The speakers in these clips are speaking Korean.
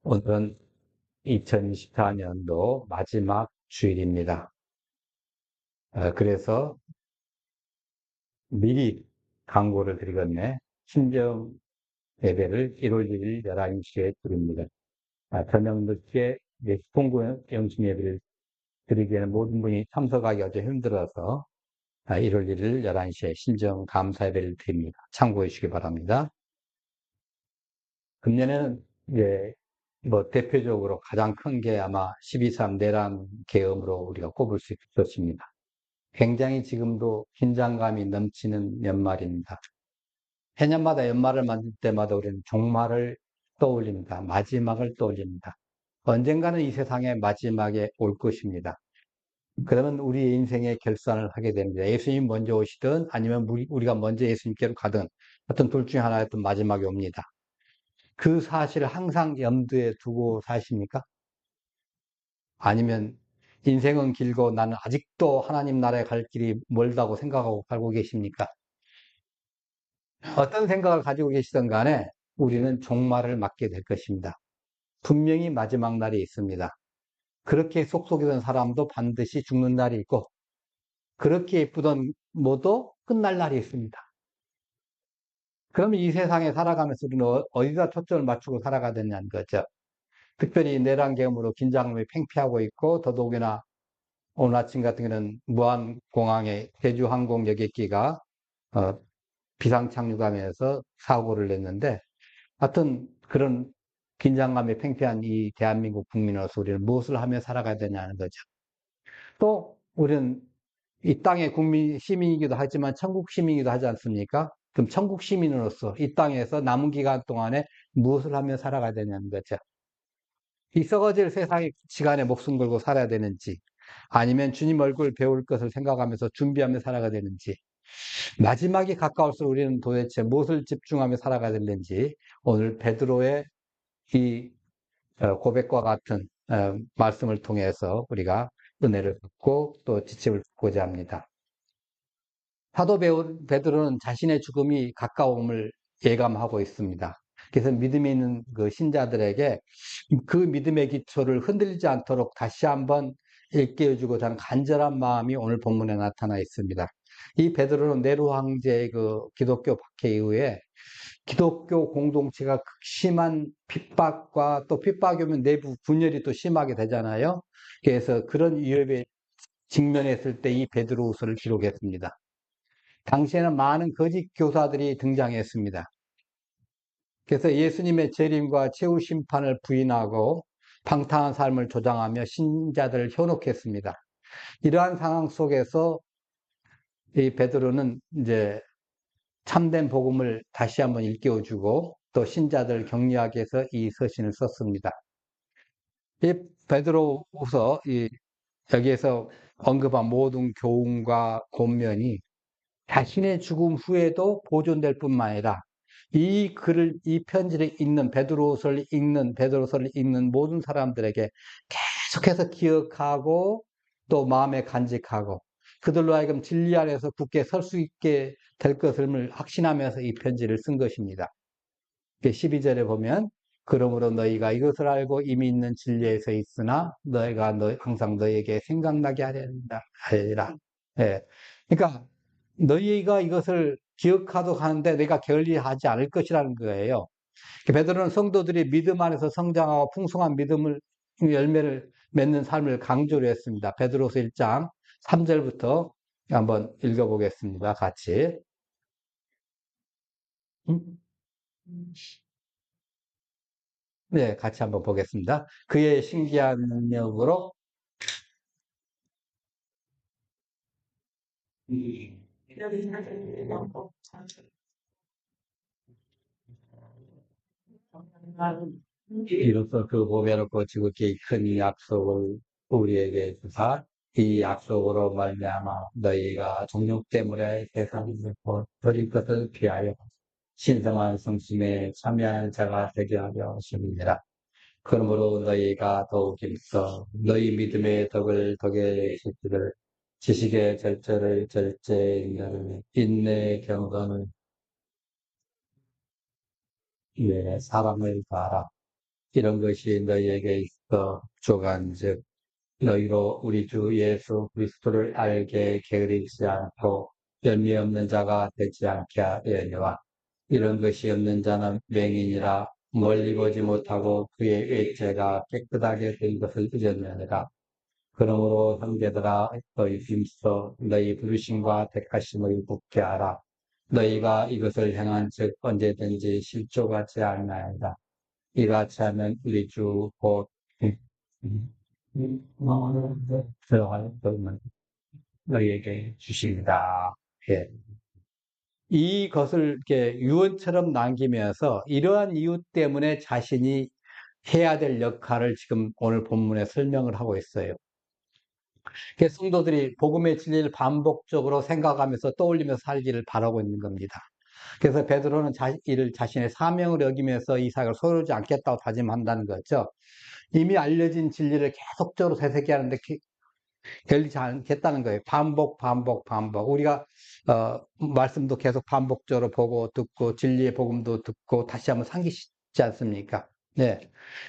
오늘은 2024년도 마지막 주일입니다. 그래서 미리 광고를 드리겠네. 신정 예배를 1월 1일 11시에 드립니다. 저녁 늦게 통구 영신 예배를 드리기에는 모든 분이 참석하기 아주 힘들어서 1월 1일 11시에 신정 감사 예배를 드립니다. 참고해 주시기 바랍니다. 금년에는 이제 대표적으로 가장 큰 게 아마 12.3 내란 계엄으로 우리가 꼽을 수 있을 것입니다. 굉장히 지금도 긴장감이 넘치는 연말입니다. 해년마다 연말을 만들 때마다 우리는 종말을 떠올립니다. 마지막을 떠올립니다. 언젠가는 이 세상의 마지막에 올 것입니다. 그러면 우리의 인생의 결산을 하게 됩니다. 예수님 먼저 오시든 아니면 우리가 먼저 예수님께로 가든 어떤 둘 중에 하나의 어떤 마지막이 옵니다. 그 사실을 항상 염두에 두고 사십니까? 아니면 인생은 길고 나는 아직도 하나님 나라에 갈 길이 멀다고 생각하고 살고 계십니까? 어떤 생각을 가지고 계시든 간에 우리는 종말을 맞게 될 것입니다. 분명히 마지막 날이 있습니다. 그렇게 속속이던 사람도 반드시 죽는 날이 있고, 그렇게 예쁘던 뭐도 끝날 날이 있습니다. 그럼 이 세상에 살아가면서 우리는 어디다 초점을 맞추고 살아가야 되냐는 거죠. 특별히 내란계엄으로 긴장감이 팽배하고 있고, 더더욱이나 오늘 아침 같은 경우는 무안공항의 제주항공 여객기가 비상 착륙하면서 사고를 냈는데, 하여튼 그런 긴장감이 팽배한 이 대한민국 국민으로서 우리는 무엇을 하며 살아가야 되냐는 거죠. 또 우리는 이 땅의 시민이기도 하지만 천국 시민이기도 하지 않습니까? 그럼 천국 시민으로서 이 땅에서 남은 기간 동안에 무엇을 하며 살아가야 되냐는 거죠. 이 썩어질 세상의 시간에 목숨 걸고 살아야 되는지, 아니면 주님 얼굴 배울 것을 생각하면서 준비하며 살아가야 되는지, 마지막이 가까울수록 우리는 도대체 무엇을 집중하며 살아가야 되는지, 오늘 베드로의 이 고백과 같은 말씀을 통해서 우리가 은혜를 받고 또 지침을 듣고자 합니다. 사도 베드로는 자신의 죽음이 가까움을 예감하고 있습니다. 그래서 믿음이 있는 그 신자들에게 그 믿음의 기초를 흔들리지 않도록 다시 한번 일깨워주고자 하는 간절한 마음이 오늘 본문에 나타나 있습니다. 이 베드로는 네로 황제의 그 기독교 박해 이후에 기독교 공동체가 극심한 핍박과 또 핍박이 오면 내부 분열이 또 심하게 되잖아요. 그래서 그런 위협에 직면했을 때 이 베드로후서를 기록했습니다. 당시에는 많은 거짓 교사들이 등장했습니다. 그래서 예수님의 재림과 최후 심판을 부인하고 방탕한 삶을 조장하며 신자들을 현혹했습니다. 이러한 상황 속에서 이 베드로는 이제 참된 복음을 다시 한번 일깨워주고 또 신자들을 격려하기 위해서 이 서신을 썼습니다. 이 베드로후서 여기에서 언급한 모든 교훈과 권면이 자신의 죽음 후에도 보존될 뿐만 아니라 이 편지를 읽는 베드로서를 읽는 모든 사람들에게 계속해서 기억하고 또 마음에 간직하고 그들로 하여금 진리 안에서 굳게 설 수 있게 될 것을 확신하면서 이 편지를 쓴 것입니다. 12절에 보면 그러므로 너희가 이것을 알고 이미 있는 진리에 서 있으나 너희가 항상 너희에게 생각나게 하리라. 예. 그러니까 너희가 이것을 기억하도록 하는데 내가 게을리하지 않을 것이라는 거예요. 베드로는 성도들이 믿음 안에서 성장하고 풍성한 믿음을 열매를 맺는 삶을 강조를 했습니다. 베드로서 1장 3절부터 한번 읽어보겠습니다. 같이. 네, 같이 한번 보겠습니다. 그의 신기한 능력으로 이로써 그 보배롭고 지극히 큰 약속을 우리에게 주사 이 약속으로 말미암아 너희가 정욕 때문에 세상을 버릴 것을 피하여 신성한 성심에 참여하는 자가 되게 하려 하십니다. 그러므로 너희가 더욱 힘써 너희 믿음의 덕을 덕에 실기를 지식의 절제를 절제하는 인내의 경건을 위해 사람을 봐라. 이런 것이 너희에게 있어 조간즉 너희로 우리 주 예수 그리스도를 알게 게으르지 않고 열미 없는 자가 되지 않게 하려니와 이런 것이 없는 자는 맹인이라 멀리 보지 못하고 그의 외체가 깨끗하게 된 것을 잊었느니라. 그러므로 형제들아 너희 힘써 너희 부르심과 택하심을 굳게 하라. 너희가 이것을 행한 즉 언제든지 실족하지 않나이다. 이같이 하면 우리 주 곧 들어갈 것을 너희에게 주십니다. 예. 이것을 이렇게 유언처럼 남기면서 이러한 이유 때문에 자신이 해야 될 역할을 지금 오늘 본문에 설명을 하고 있어요. 성도들이 복음의 진리를 반복적으로 생각하면서 떠올리면서 살기를 바라고 있는 겁니다. 그래서 베드로는 이를 자신의 사명을 여기면서 이 사역을 소홀하지 않겠다고 다짐한다는 거죠. 이미 알려진 진리를 계속적으로 되새기하는데 결리지 않겠다는 거예요. 반복, 반복, 반복. 우리가 말씀도 계속 반복적으로 보고 듣고 진리의 복음도 듣고 다시 한번 상기시지 않습니까? 네.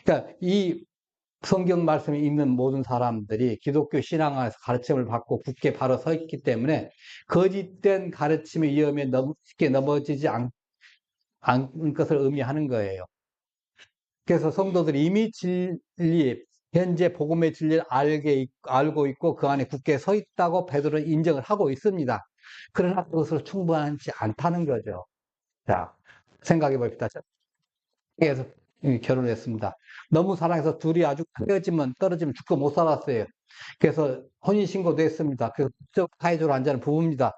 그러니까 이 성경 말씀이 있는 모든 사람들이 기독교 신앙 안에서 가르침을 받고 굳게 바로 서 있기 때문에 거짓된 가르침의 위험에 쉽게 넘어지지 않는 것을 의미하는 거예요. 그래서 성도들이 이미 진리, 현재 복음의 진리를 알고 있고 그 안에 굳게 서 있다고 베드로는 인정을 하고 있습니다. 그러나 그것으로 충분하지 않다는 거죠. 자, 생각해 봅시다. 그래서 결혼했습니다. 너무 사랑해서 둘이 아주 떨어지면 죽고 못 살았어요. 그래서 혼인신고도 했습니다. 그래서 사회적으로 앉아는 부부입니다.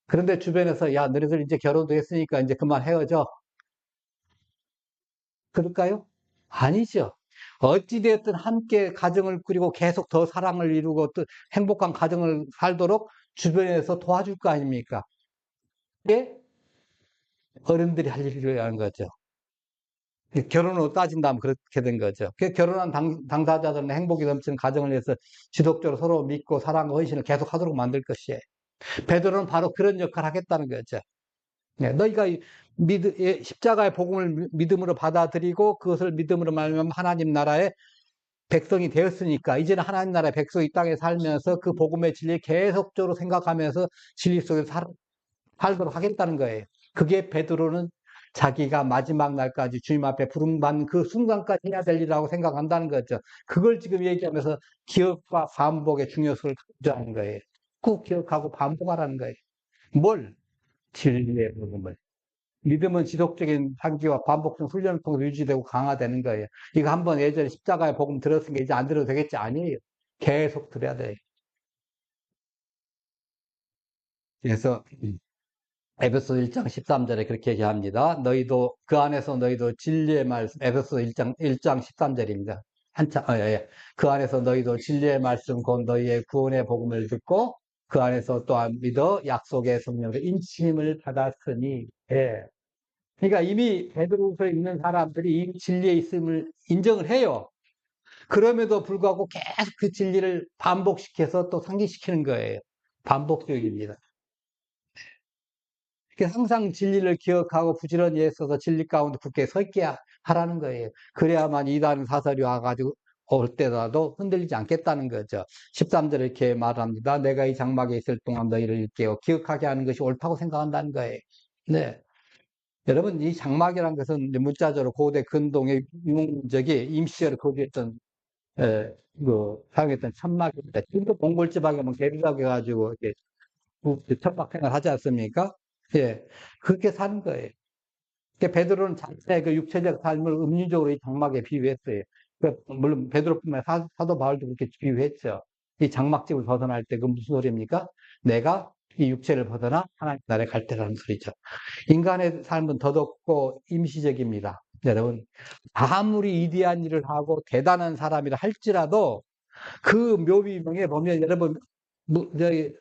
그런데 주변에서 야, 너희들 이제 결혼도 했으니까 이제 그만 헤어져. 그럴까요? 아니죠. 어찌되었든 함께 가정을 꾸리고 계속 더 사랑을 이루고 또 행복한 가정을 살도록 주변에서 도와줄 거 아닙니까? 그게 어른들이 할 일이라는 거죠. 결혼으로 따진다면 그렇게 된 거죠. 결혼한 당사자들은 행복이 넘치는 가정을 위해서 지속적으로 서로 믿고 사랑과 헌신을 계속 하도록 만들 것이에요. 베드로는 바로 그런 역할을 하겠다는 거죠. 네, 너희가 십자가의 복음을 믿음으로 받아들이고 그것을 믿음으로 말하면 하나님 나라의 백성이 되었으니까 이제는 하나님 나라의 백성이 이 땅에 살면서 그 복음의 진리를 계속적으로 생각하면서 진리 속에서 살도록 하겠다는 거예요. 그게 베드로는 자기가 마지막 날까지 주님 앞에 부름받는 그 순간까지 해야 될 일이라고 생각한다는 거죠. 그걸 지금 얘기하면서 기억과 반복의 중요성을 강조하는 거예요. 꼭 기억하고 반복하라는 거예요. 뭘? 진리의 복음을. 믿음은 지속적인 상기와 반복적 훈련을 통해서 유지되고 강화되는 거예요. 이거 한번 예전에 십자가의 복음 들었으니까 이제 안 들어도 되겠지? 아니에요. 계속 들어야 돼요. 그래서 에베소 1장 13절에 그렇게 얘기합니다. 그 안에서 너희도 진리의 말씀, 에베소 1장 13절입니다. 한참, 예. 그 안에서 너희도 진리의 말씀, 곧 너희의 구원의 복음을 듣고 그 안에서 또한 믿어 약속의 성령의 인침을 받았으니, 예. 그러니까 이미 베드로서에 있는 사람들이 이 진리에 있음을 인정을 해요. 그럼에도 불구하고 계속 그 진리를 반복시켜서 또 상기시키는 거예요. 반복적입니다. 항상 진리를 기억하고 부지런히 애써서 진리 가운데 굳게 서 있게 하라는 거예요. 그래야만 이단 사설이 와가지고 올 때라도 흔들리지 않겠다는 거죠. 13절에 이렇게 말합니다. 내가 이 장막에 있을 동안 너희를 깨워 기억하게 하는 것이 옳다고 생각한다는 거예요. 네. 여러분, 이 장막이라는 것은 문자적으로 고대 근동의 유목민족이 임시적으로 거기했던, 사용했던 천막입니다. 지금도 몽골 지방에 보면 개비라고 해가지고, 이렇게 천막 생활 하지 않습니까? 예. 그렇게 사는 거예요. 베드로는 자신의 그 육체적 삶을 음유적으로 이 장막에 비유했어요. 물론 베드로뿐만 아니라 사도 바울도 그렇게 비유했죠. 이 장막집을 벗어날 때 그 무슨 소리입니까? 내가 이 육체를 벗어나 하나님 나라에 갈 때라는 소리죠. 인간의 삶은 더덥고 임시적입니다. 여러분, 아무리 위대한 일을 하고 대단한 사람이라 할지라도 그 묘비명에 보면 여러분, 저기,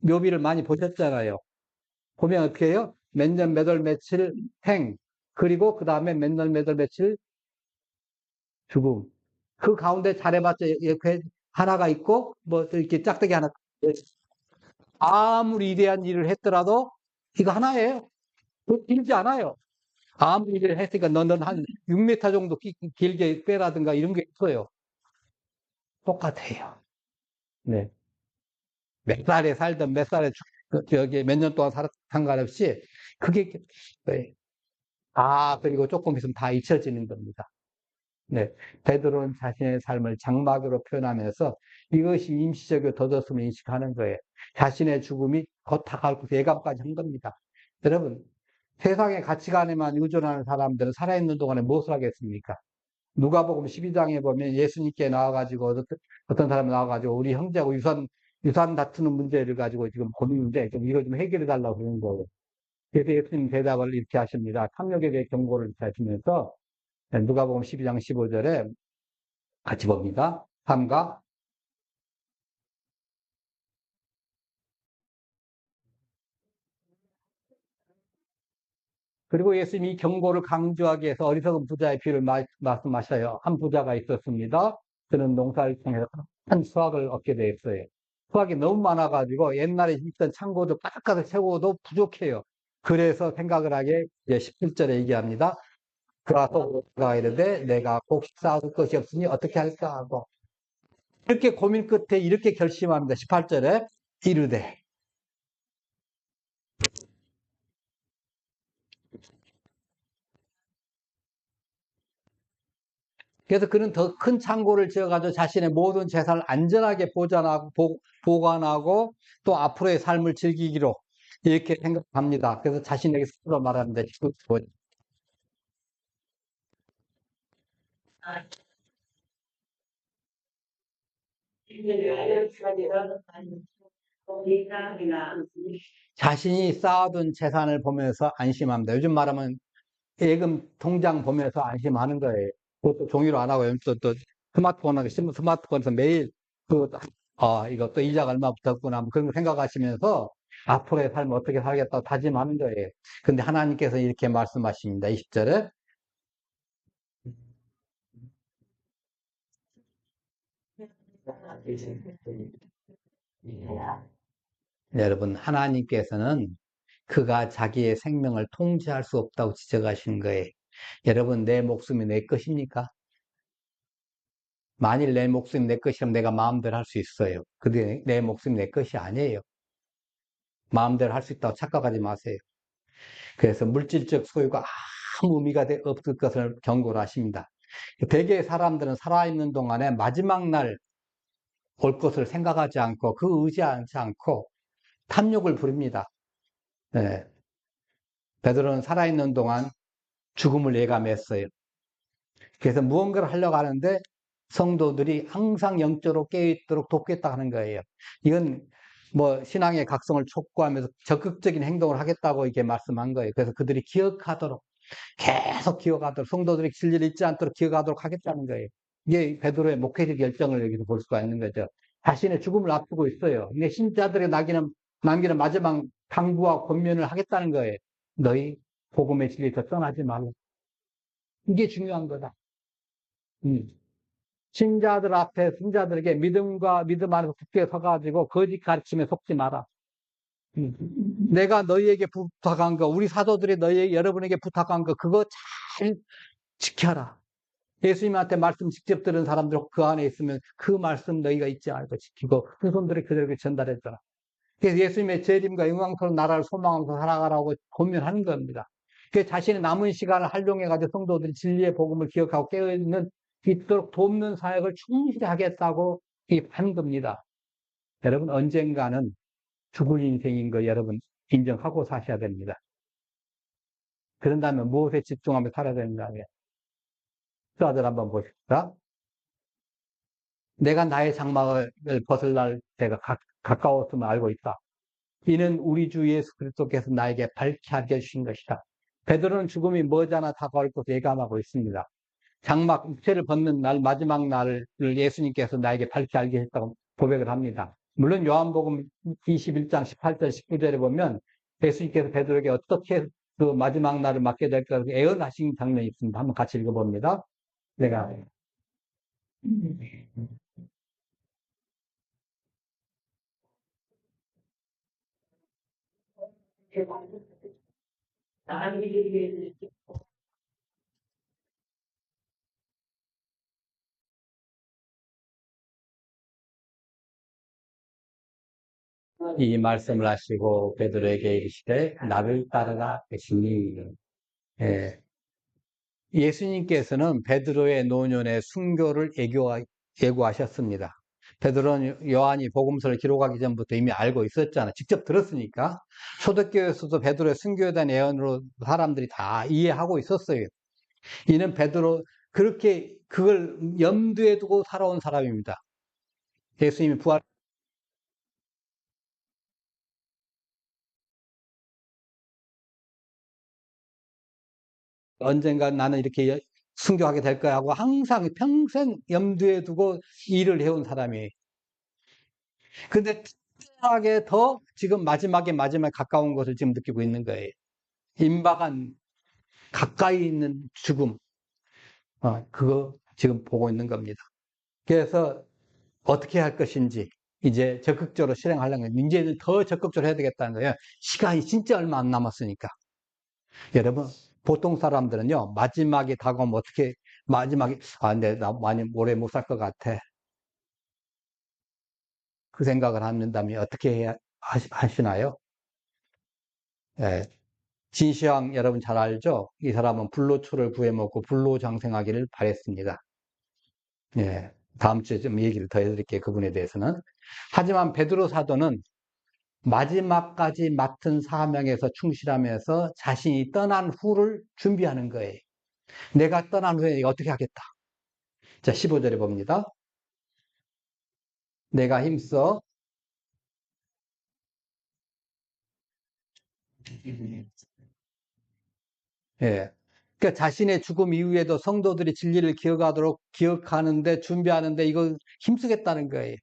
묘비를 많이 보셨잖아요. 보면 어떻게 해요? 몇 년, 몇 월, 며칠 행, 그리고 그 다음에 몇 년, 몇 월, 며칠 죽음. 그 가운데 잘해봤자 하나가 있고, 뭐, 이렇게 짝대기 하나. 아무리 위대한 일을 했더라도 이거 하나예요. 길지 않아요. 아무리 일을 했으니까 너는 한 6m 정도 길게 빼라든가 이런 게 있어요. 똑같아요. 네. 몇 살에 살든 몇 살에 저기 몇 년 동안 살았 상관없이 그게 네. 그리고 조금 있으면 다 잊혀지는 겁니다. 네. 베드로는 자신의 삶을 장막으로 표현하면서 이것이 임시적으로 덧없음을 인식하는 거예요. 자신의 죽음이 곧 다가올 것을 예감까지 한 겁니다. 여러분, 세상의 가치관에만 의존하는 사람들은 살아있는 동안에 무엇을 하겠습니까? 누가복음 12장에 보면 예수님께 나와가지고 어떤 사람이 나와가지고 우리 형제하고 유산 다투는 문제를 가지고 지금 고민인데 좀 이거 좀 해결해 달라고 그러는 거예요. 그래서 예수님 대답을 이렇게 하십니다. 탐욕에 대해 경고를 이렇게 하시면서 누가복음 12장 15절에 같이 봅니다. 삼가 그리고 예수님이 이 경고를 강조하기 위해서 어리석은 부자의 비유를 말씀하셔요. 한 부자가 있었습니다. 그는 농사를 통해서 큰 수확을 얻게 되었어요. 수확이 너무 많아가지고 옛날에 있던 창고도 바닥가득 채워도 부족해요. 그래서 생각을 하게 이제 17절에 얘기합니다. 그가 가 이르되 내가 곡식 쌓을 것이 없으니 어떻게 할까 하고 이렇게 고민 끝에 이렇게 결심합니다. 18절에 이르되 그래서 그는 더 큰 창고를 지어가지고 자신의 모든 재산을 안전하게 보관하고, 보관하고 또 앞으로의 삶을 즐기기로 이렇게 생각합니다. 그래서 자신에게 스스로 말하는데, 자신이 쌓아둔 재산을 보면서 안심합니다. 요즘 말하면 예금 통장 보면서 안심하는 거예요. 그것도 종이로 안 하고 또 스마트폰에서 매일 그, 이거 또 이자가 얼마 붙었구나 뭐 그런 거 생각하시면서 앞으로의 삶을 어떻게 살겠다고 다짐하는 거예요. 근데 하나님께서 이렇게 말씀하십니다. 20절에 여러분 하나님께서는 그가 자기의 생명을 통제할 수 없다고 지적하시는 거예요. 여러분 내 목숨이 내 것입니까? 만일 내 목숨이 내 것이라면 내가 마음대로 할 수 있어요. 근데 내 목숨이 내 것이 아니에요. 마음대로 할 수 있다고 착각하지 마세요. 그래서 물질적 소유가 아무 의미가 없을 것을 경고를 하십니다. 대개의 사람들은 살아있는 동안에 마지막 날 올 것을 생각하지 않고 그 의지하지 않고 탐욕을 부립니다. 네. 베드로는 살아있는 동안 죽음을 예감했어요. 그래서 무언가를 하려고 하는데 성도들이 항상 영적으로 깨어있도록 돕겠다 하는 거예요. 이건 뭐 신앙의 각성을 촉구하면서 적극적인 행동을 하겠다고 이렇게 말씀한 거예요. 그래서 그들이 기억하도록 계속 기억하도록 성도들이 진리를 잊지 않도록 기억하도록 하겠다는 거예요. 이게 베드로의 목회적 열정을 여기서 볼 수가 있는 거죠. 자신의 죽음을 앞두고 있어요. 근데 신자들에게 남기는 마지막 강구와 권면을 하겠다는 거예요. 너희 복음의 진리에서 떠나지 말라. 이게 중요한 거다. 음. 신자들 앞에 신자들에게 믿음과 믿음 안에서 굳게 서가지고 거짓 가르침에 속지 마라. 음. 내가 너희에게 부탁한 거, 우리 사도들이 여러분에게 부탁한 거, 그거 잘 지켜라. 예수님한테 말씀 직접 들은 사람들 그 안에 있으면 그 말씀 너희가 잊지 말고 지키고 후손들이 그들에게 전달해줘라. 그래서 예수님의 재림과 영광스러운 나라를 소망하면서 살아가라고 권면하는 겁니다. 그 자신의 남은 시간을 활용해가지고 성도들이 진리의 복음을 기억하고 깨어있는 있도록 돕는 사역을 충실히 하겠다고 하는 겁니다. 여러분 언젠가는 죽을 인생인 거 여러분 인정하고 사셔야 됩니다. 그런다면 무엇에 집중하며 살아야 되는가요? 수아들 한번 보십시다. 내가 나의 장막을 벗을 날 때가 가까웠음을 알고 있다. 이는 우리 주 예수 그리스도께서 나에게 밝게 하게 해주신 것이다. 베드로는 죽음이 머지않아 다가올 것을 예감하고 있습니다. 장막 육체를 벗는 날 마지막 날을 예수님께서 나에게 밝게 알게 했다고 고백을 합니다. 물론 요한복음 21장 18절 19절에 보면 예수님께서 베드로에게 어떻게 그 마지막 날을 맞게 될까 애언하신 장면이 있습니다. 한번 같이 읽어봅니다. 내가 이 말씀을 하시고 베드로에게 이르시되 나를 따르라 하시니. 예. 예수님께서는 베드로의 노년의 순교를 예고하셨습니다. 베드로는 요한이 복음서를 기록하기 전부터 이미 알고 있었잖아요. 직접 들었으니까. 초대교회에서도 베드로의 순교에 대한 예언으로 사람들이 다 이해하고 있었어요. 이는 베드로 그렇게 그걸 염두에 두고 살아온 사람입니다. 예수님이 부활 언젠가 나는 이렇게 순교하게 될 거야 하고 항상 평생 염두에 두고 일을 해온 사람이에요. 근데 특별하게 더 지금 마지막에 가까운 것을 지금 느끼고 있는 거예요. 임박한 가까이 있는 죽음, 그거 지금 보고 있는 겁니다. 그래서 어떻게 할 것인지 이제 적극적으로 실행하려는 거예요. 이제는 더 적극적으로 해야 되겠다는 거예요. 시간이 진짜 얼마 안 남았으니까. 여러분, 보통 사람들은요, 마지막에 다가오면 어떻게, 마지막에, 근데 나 많이 오래 못 살 것 같아. 그 생각을 한다면 어떻게 해야 하시나요? 예. 진시황 여러분 잘 알죠? 이 사람은 불로초를 구해먹고 불로장생하기를 바랬습니다. 예. 다음 주에 좀 얘기를 더 해드릴게요. 그분에 대해서는. 하지만 베드로 사도는 마지막까지 맡은 사명에서 충실하면서 자신이 떠난 후를 준비하는 거예요. 내가 떠난 후에 어떻게 하겠다. 자, 15절에 봅니다. 내가 힘써 예. 그러니까 자신의 죽음 이후에도 성도들이 진리를 기억하도록 기억하는데 준비하는데 이거 힘쓰겠다는 거예요.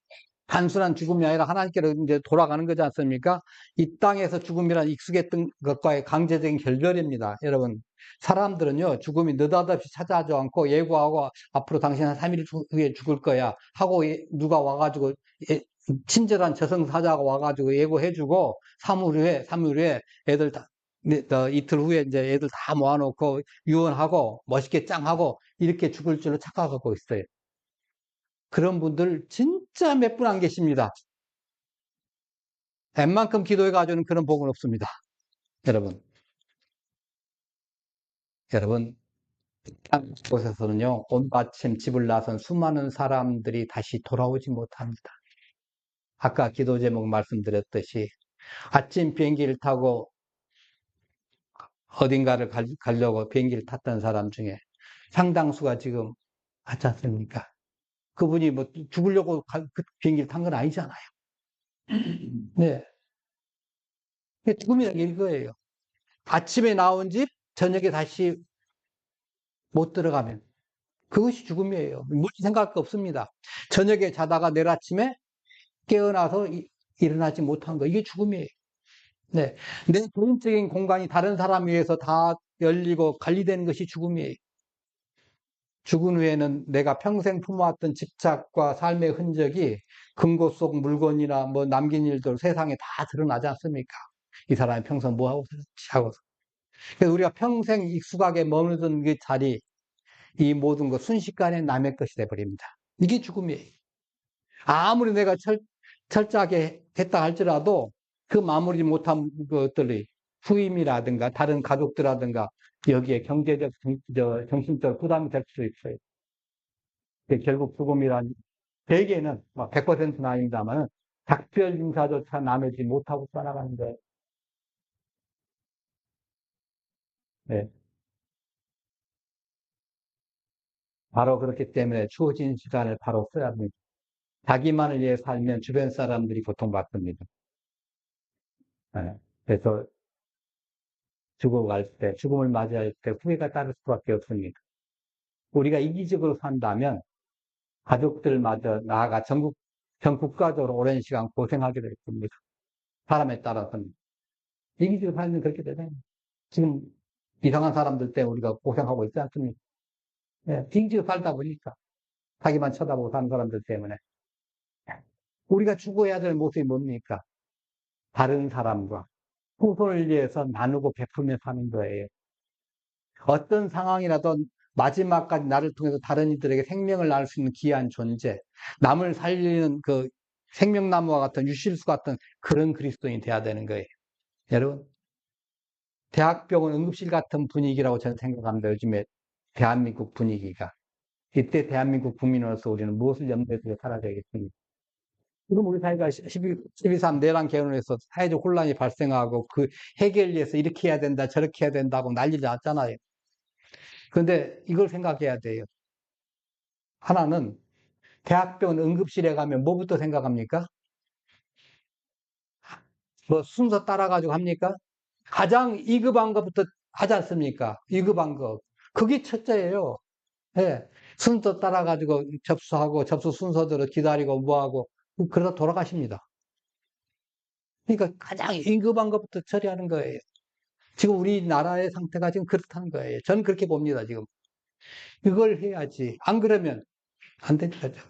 단순한 죽음이 아니라 하나님께로 이제 돌아가는 거지 않습니까? 이 땅에서 죽음이란 익숙했던 것과의 강제적인 결별입니다. 여러분, 사람들은요, 죽음이 느닷없이 찾아오지 않고 예고하고 앞으로 당신 한 3일 후에 죽을 거야 하고 누가 와가지고 친절한 저승사자가 와가지고 예고해주고 3일 후에 애들 다 이틀 후에 이제 애들 다 모아놓고 유언하고 멋있게 짱하고 이렇게 죽을 줄로 착각하고 있어요. 그런 분들 진짜 몇 분 안 계십니다. 웬만큼 기도해가지고는 그런 복은 없습니다. 여러분, 여러분, 곳에서는요, 온받침 집을 나선 수많은 사람들이 다시 돌아오지 못합니다. 아까 기도 제목 말씀드렸듯이 아침 비행기를 타고 어딘가를 가려고 비행기를 탔던 사람 중에 상당수가 지금 왔지 않습니까? 그분이 뭐 죽으려고 그 비행기를 탄 건 아니잖아요. 네. 죽음이란 게 이거예요. 아침에 나온 집, 저녁에 다시 못 들어가면. 그것이 죽음이에요. 무지 생각할 거 없습니다. 저녁에 자다가 내일 아침에 깨어나서 일어나지 못한 거. 이게 죽음이에요. 네. 내 개인적인 공간이 다른 사람 위해서 다 열리고 관리되는 것이 죽음이에요. 죽은 후에는 내가 평생 품어왔던 집착과 삶의 흔적이 금고 속 물건이나 뭐 남긴 일들 세상에 다 드러나지 않습니까? 이 사람이 평생 뭐 하고 하고. 그래서 우리가 평생 익숙하게 머무르던 그 자리, 이 모든 것 순식간에 남의 것이 돼버립니다. 이게 죽음이에요. 아무리 내가 철저하게 했다 할지라도 그 마무리 못한 것들이 후임이라든가 다른 가족들라든가 여기에 경제적, 정신적 부담이 될 수 있어요. 결국 죽음이란 대개는 막 100%는 아닙니다만 작별 인사조차 나누지 못하고 떠나가는데 네. 바로 그렇기 때문에 주어진 시간을 바로 써야 합니다. 자기만을 위해 살면 주변 사람들이 고통받습니다. 네. 그래서 죽어갈 때, 죽음을 맞이할 때 후회가 따를 수밖에 없습니다. 우리가 이기적으로 산다면 가족들마저 나아가 전 국가적으로 오랜 시간 고생하게 될 겁니다. 사람에 따라서는. 이기적으로 살면 그렇게 되잖아요. 지금 이상한 사람들 때문에 우리가 고생하고 있지 않습니까? 예, 이기적으로 살다 보니까 자기만 쳐다보고 사는 사람들 때문에. 우리가 추구해야 될 모습이 뭡니까? 다른 사람과 후손을 위해서 나누고 베풀며 사는 거예요. 어떤 상황이라도 마지막까지 나를 통해서 다른 이들에게 생명을 나눌 수 있는 귀한 존재, 남을 살리는 그 생명나무와 같은 유실수 같은 그런 그리스도인이 돼야 되는 거예요. 여러분, 대학병원 응급실 같은 분위기라고 저는 생각합니다. 요즘에 대한민국 분위기가. 이때 대한민국 국민으로서 우리는 무엇을 염두에 두고 살아야 되겠습니까? 지금 우리 사회가 12.3 내란 개헌에서 사회적 혼란이 발생하고 그 해결을 위해서 이렇게 해야 된다, 저렇게 해야 된다고 난리를 났잖아요. 그런데 이걸 생각해야 돼요. 하나는 대학병원 응급실에 가면 뭐부터 생각합니까? 뭐 순서 따라가지고 합니까? 가장 2급한 것부터 하지 않습니까? 2급한 거. 그게 첫째예요. 예. 순서 따라가지고 접수하고 접수 순서대로 기다리고 뭐하고 그러다 돌아가십니다. 그러니까 가장 2급한 것부터 처리하는 거예요. 지금 우리나라의 상태가 지금 그렇다는 거예요. 저는 그렇게 봅니다, 지금. 이걸 해야지. 안 그러면 안 되는 거죠.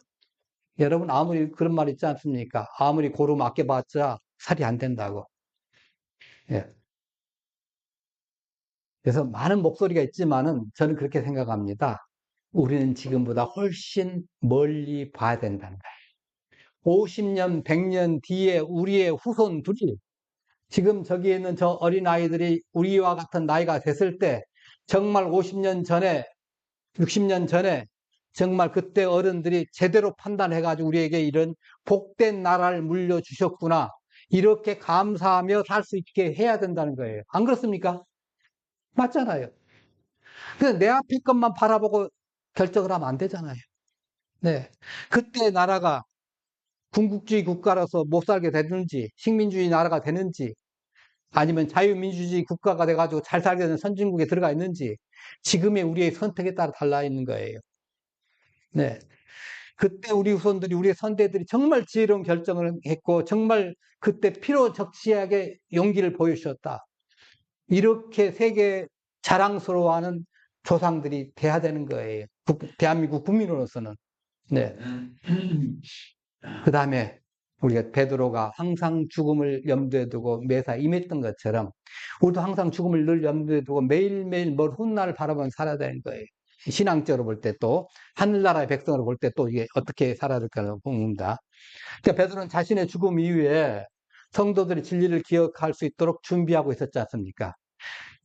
여러분, 아무리 그런 말 있지 않습니까? 아무리 고루 맡겨봤자 살이 안 된다고. 예. 그래서 많은 목소리가 있지만은 저는 그렇게 생각합니다. 우리는 지금보다 훨씬 멀리 봐야 된다는 거예요. 50년, 100년 뒤에 우리의 후손들이 지금 저기 있는 저 어린아이들이 우리와 같은 나이가 됐을 때 정말 50년 전에, 60년 전에 정말 그때 어른들이 제대로 판단해가지고 우리에게 이런 복된 나라를 물려주셨구나. 이렇게 감사하며 살 수 있게 해야 된다는 거예요. 안 그렇습니까? 맞잖아요. 그래서 내 앞의 것만 바라보고 결정을 하면 안 되잖아요. 네. 그때 나라가 군국주의 국가로서 못 살게 되는지, 식민주의 나라가 되는지, 아니면 자유민주주의 국가가 돼가지고 잘 살게 되는 선진국에 들어가 있는지, 지금의 우리의 선택에 따라 달라 있는 거예요. 네. 그때 우리 후손들이, 우리 선대들이 정말 지혜로운 결정을 했고, 정말 그때 필요적시하게 용기를 보여주셨다. 이렇게 세계 자랑스러워하는 조상들이 돼야 되는 거예요. 대한민국 국민으로서는. 네. 그 다음에 우리가 베드로가 항상 죽음을 염두에 두고 매사 임했던 것처럼 우리도 항상 죽음을 늘 염두에 두고 매일매일 먼 훗날을 바라보며 살아야 되는 거예요. 신앙적으로 볼 때 또 하늘나라의 백성으로 볼 때 또 이게 어떻게 살아야 될까 봅니다. 그러니까 베드로는 자신의 죽음 이후에 성도들이 진리를 기억할 수 있도록 준비하고 있었지 않습니까?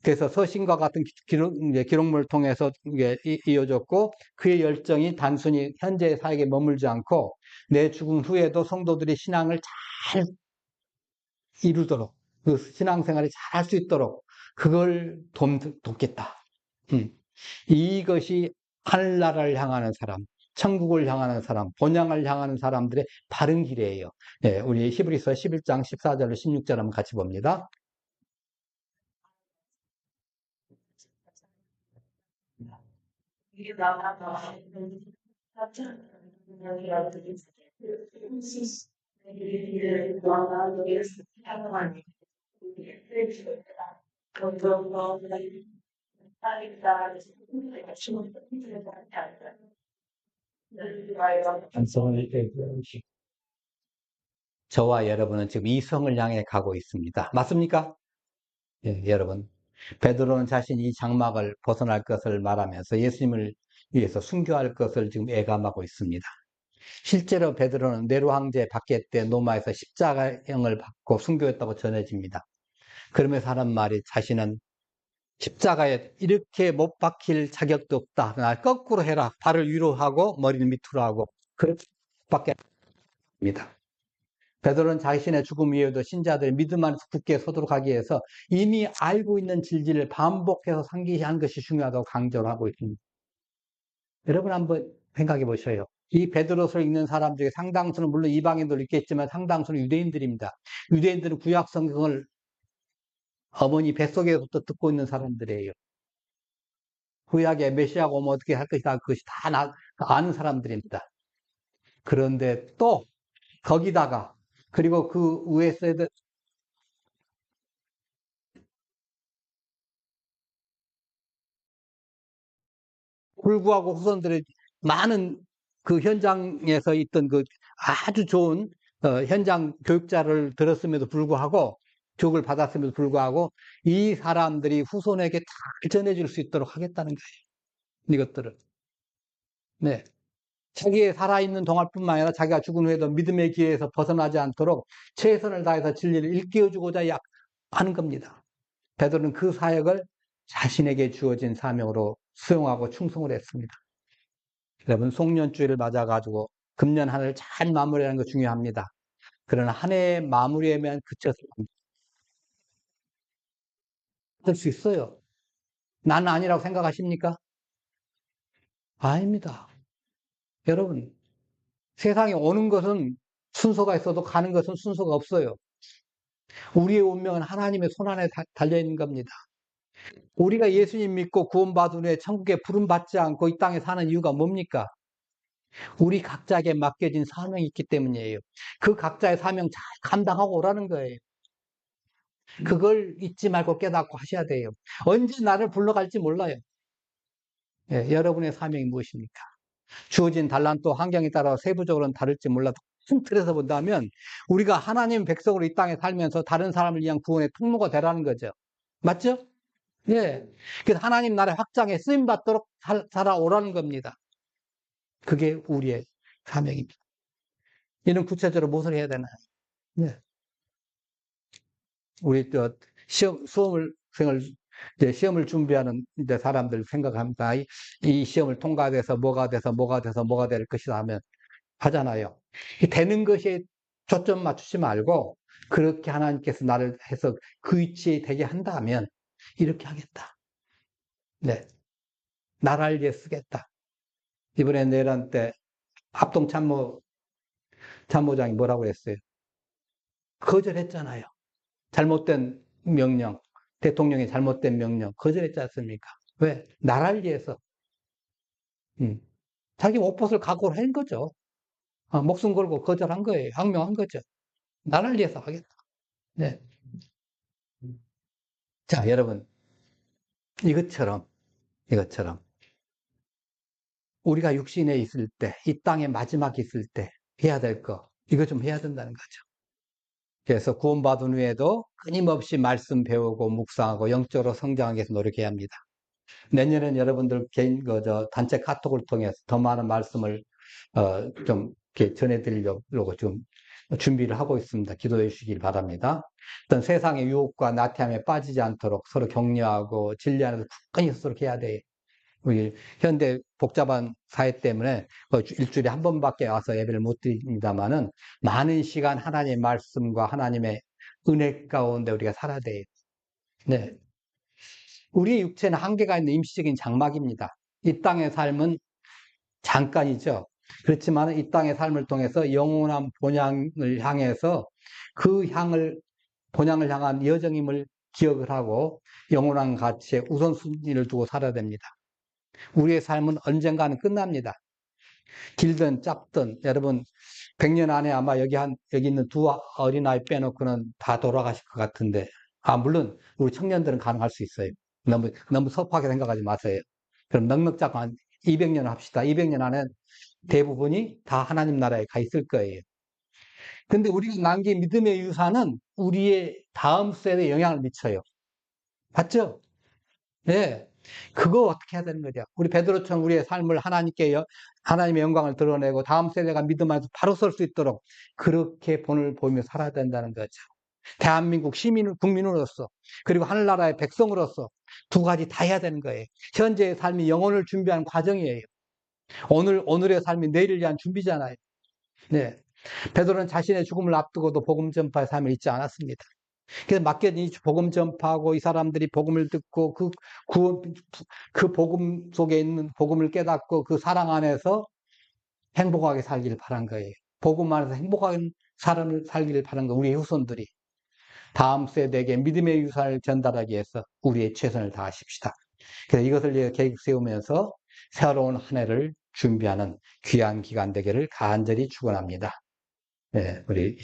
그래서 서신과 같은 기록물을 통해서 이어졌고 그의 열정이 단순히 현재의 사역에 머물지 않고 내 죽음 후에도 성도들이 신앙을 잘 이루도록 그 신앙생활이 잘 할 수 있도록 그걸 돕겠다. 이것이 하늘나라를 향하는 사람, 천국을 향하는 사람, 본향을 향하는 사람들의 바른 길이에요. 네, 우리 히브리서 11장 14절로 16절 한번 같이 봅니다. 저와 여러분은 지금 이성을 향해 가고 있습니다. 맞습니까? 예, 여러분. 베드로는 자신이 이 장막을 벗어날 것을 말하면서 예수님을 위해서 순교할 것을 지금 예감하고 있습니다. 실제로 베드로는 네로 황제 박해 때 로마에서 십자가형을 받고 순교했다고 전해집니다. 그러면서 하는 말이 자신은 십자가에 이렇게 못 박힐 자격도 없다. 날 거꾸로 해라. 발을 위로 하고 머리를 밑으로 하고 그렇게 밖에 합니다. 베드로는 자신의 죽음 이후에도 신자들의 믿음 안에서 굳게 서도록 하기 위해서 이미 알고 있는 진리를 반복해서 상기한 것이 중요하다고 강조를 하고 있습니다. 여러분 한번 생각해 보셔요. 이 베드로서를 읽는 사람 중에 상당수는 물론 이방인도 읽겠지만 상당수는 유대인들입니다. 유대인들은 구약 성경을 어머니 뱃속에서부터 듣고 있는 사람들이에요. 구약에 메시아가 오면 어떻게 할 것이다. 그것이 다 아는 사람들입니다. 그런데 또 거기다가 그리고 그 위에 불구하고 후손들의 많은 그 현장에서 있던 그 아주 좋은 현장 교육자를 들었음에도 불구하고 교육을 받았음에도 불구하고 이 사람들이 후손에게 잘 전해줄 수 있도록 하겠다는 거예요. 이것들을. 네. 자기의 살아있는 동안뿐만 아니라 자기가 죽은 후에도 믿음의 길에서 벗어나지 않도록 최선을 다해서 진리를 일깨워주고자 하는 겁니다. 베드로는 그 사역을 자신에게 주어진 사명으로 수용하고 충성을 했습니다. 여러분, 송년주일을 맞아가지고 금년 한 해를 잘 마무리하는 거 중요합니다. 그러나 한 해의 마무리에만 그쳐서 할 수 있어요. 나는 아니라고 생각하십니까? 아닙니다. 여러분, 세상에 오는 것은 순서가 있어도 가는 것은 순서가 없어요. 우리의 운명은 하나님의 손안에 달려있는 겁니다. 우리가 예수님 믿고 구원받은 후에 천국에 부름받지 않고 이 땅에 사는 이유가 뭡니까? 우리 각자에게 맡겨진 사명이 있기 때문이에요. 그 각자의 사명 잘 감당하고 오라는 거예요. 그걸 잊지 말고 깨닫고 하셔야 돼요. 언제 나를 불러갈지 몰라요. 예, 여러분의 사명이 무엇입니까? 주어진 달란트 환경에 따라 세부적으로는 다를지 몰라도 큰 틀에서 본다면 우리가 하나님 백성으로 이 땅에 살면서 다른 사람을 위한 구원의 통로가 되라는 거죠. 맞죠? 예. 그래서 하나님 나라의 확장에 쓰임받도록 살아오라는 겁니다. 그게 우리의 사명입니다. 이는 구체적으로 무엇을 해야 되나요? 네. 우리 시험을 준비하는 이제 사람들 생각합니다. 이 시험을 통과돼서 뭐가 될 것이다 하면 하잖아요. 되는 것에 초점 맞추지 말고 그렇게 하나님께서 나를 해서 그 위치에 되게 한다면 이렇게 하겠다. 네. 나라를 위해 쓰겠다. 이번에 내란 때 합동 참모장이 뭐라고 했어요? 거절했잖아요. 잘못된 명령, 대통령의 잘못된 명령 거절했지 않습니까? 왜? 나라를 위해서. 자기 옷벗을 각오를 한 거죠. 목숨 걸고 거절한 거예요. 항명한 거죠. 나라를 위해서 하겠다. 네. 자, 여러분. 이것처럼 우리가 육신에 있을 때, 이 땅에 마지막에 있을 때 해야 될 거, 이거 좀 해야 된다는 거죠. 그래서 구원받은 후에도 끊임없이 말씀 배우고 묵상하고 영적으로 성장하기 위해서 노력해야 합니다. 내년엔 여러분들 개인 단체 카톡을 통해서 더 많은 말씀을 좀 이렇게 전해드리려고 좀 준비를 하고 있습니다. 기도해 주시길 바랍니다. 어떤 세상의 유혹과 나태함에 빠지지 않도록 서로 격려하고 진리 안에서 굳건히 서로 해야 돼요. 우리 현대 복잡한 사회 때문에 일주일에 한 번밖에 와서 예배를 못 드립니다만은 많은 시간 하나님의 말씀과 하나님의 은혜 가운데 우리가 살아야 돼요. 네. 우리의 육체는 한계가 있는 임시적인 장막입니다. 이 땅의 삶은 잠깐이죠. 그렇지만 이 땅의 삶을 통해서 영원한 본향을 향해서 본향을 향한 여정임을 기억을 하고 영원한 가치에 우선순위를 두고 살아야 됩니다. 우리의 삶은 언젠가는 끝납니다. 길든 짧든 여러분 100년 안에 아마 여기 있는 두 어린아이 빼놓고는 다 돌아가실 것 같은데 물론 우리 청년들은 가능할 수 있어요. 너무 섭하게 생각하지 마세요. 그럼 넉넉 잡고 한 200년 합시다. 200년 안에 대부분이 다 하나님 나라에 가 있을 거예요. 근데 우리가 남긴 믿음의 유산은 우리의 다음 세대에 영향을 미쳐요. 맞죠? 네. 그거 어떻게 해야 되는 거죠? 우리 베드로처럼 우리의 삶을 하나님의 영광을 드러내고 다음 세대가 믿음 안에서 바로 설 수 있도록 그렇게 본을 보이며 살아야 된다는 거죠. 대한민국 국민으로서 그리고 하늘나라의 백성으로서 두 가지 다 해야 되는 거예요. 현재의 삶이 영혼을 준비하는 과정이에요. 오늘의 삶이 내일을 위한 준비잖아요. 네. 베드로는 자신의 죽음을 앞두고도 복음 전파의 삶을 잊지 않았습니다. 그래서 맡겨진 복음 전파하고 이 사람들이 복음을 듣고 그 복음 속에 있는 복음을 깨닫고 그 사랑 안에서 행복하게 살기를 바란 거예요. 복음 안에서 행복한 삶을 살기를 바란 거 우리 후손들이 다음 세대에게 믿음의 유산을 전달하기 위해서 우리의 최선을 다하십시다. 그래서 이것을 계획 세우면서 새로운 한 해를 준비하는 귀한 기간 되기를 간절히 축원합니다. 네, 우리